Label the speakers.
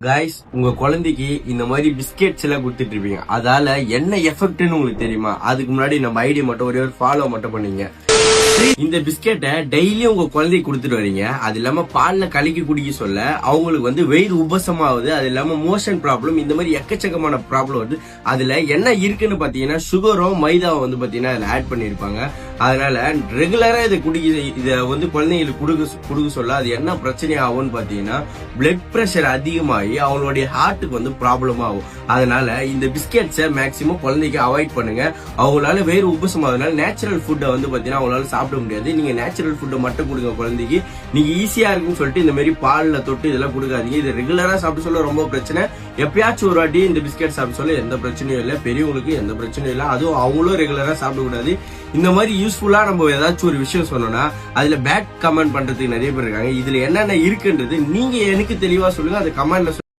Speaker 1: Guys, உங்க குழந்தைக்கு இந்த மாதிரி பிஸ்கெட்ஸ் எல்லாம் கொடுத்துட்டு இருப்பீங்க. அதால என்ன எஃபெக்ட்னு உங்களுக்கு தெரியுமா? அதுக்கு முன்னாடி நம்ம ஐடியா மட்டும் ஒரே ஒரு ஃபாலோ மட்டும் பண்ணீங்க. இந்த பிஸ்கெட்டை டெய்லி உங்க குழந்தைக்கு கொடுத்துட்டு வரீங்க. அது இல்லாம பால்ல கலக்கி குடிக்க சொல்ல அவங்களுக்கு வயிறு உபசமாகுது. அது இல்லாம மோஷன் ப்ராப்ளம், இந்த மாதிரி எக்கச்சக்கமான ப்ராப்ளம் வருது. அதுல என்ன இருக்குன்னு பாத்தீங்கன்னா சுகரும் மைதாவும் பாத்தீங்கன்னா அதுல ஆட் பண்ணிருப்பாங்க. அதனால ரெகுலரா இதை குழந்தைங்களுக்கு கொடுக்க சொல்ல அது என்ன பிரச்சனை ஆகும்னு பாத்தீங்கன்னா பிளட் பிரஷர் அதிகமாகி அவங்களுடைய ஹார்ட்டுக்கு ப்ராப்ளம் ஆகும். அதனால இந்த பிஸ்கெட்ஸை மேக்சிமம் குழந்தைக்கு அவாய்ட் பண்ணுங்க. அவங்களால வயிறு உபசமாகறதுனால நேச்சுரல் ஃபுட்டை பாத்தீங்கன்னா அவங்களால சாப்பிட முடியாது. நீங்க நேச்சுரல் ஃபுட்டை மட்டும் கொடுங்க குழந்தைக்கு. நீங்க ஈஸியா இருக்குன்னு சொல்லிட்டு இந்த மாதிரி பால்ல தொட்டு இதெல்லாம் கொடுக்காதீங்க. இது ரெகுலரா சாப்பிட சொல்ல ரொம்ப பிரச்சனை. எப்பயாச்சும் ஒரு வாட்டி இந்த பிஸ்கெட் சாப்பிட சொல்ல எந்த பிரச்சனையும் இல்லை. பெரியவங்களுக்கு எந்த பிரச்சனையும் இல்லை. அதுவும் அவங்களும் ரெகுலரா சாப்பிடக்கூடாது. இந்த மாதிரி யூஸ்ஃபுல்லா நம்ம ஏதாச்சும் ஒரு விஷயம் சொன்னோம்னா அதுல பேட் கமெண்ட் பண்றதுக்கு நிறைய பேர் இருக்காங்க. இதுல என்னென்ன இருக்குன்றது நீங்க எனக்கு தெளிவா சொல்லுங்க. அது கமெண்ட்ல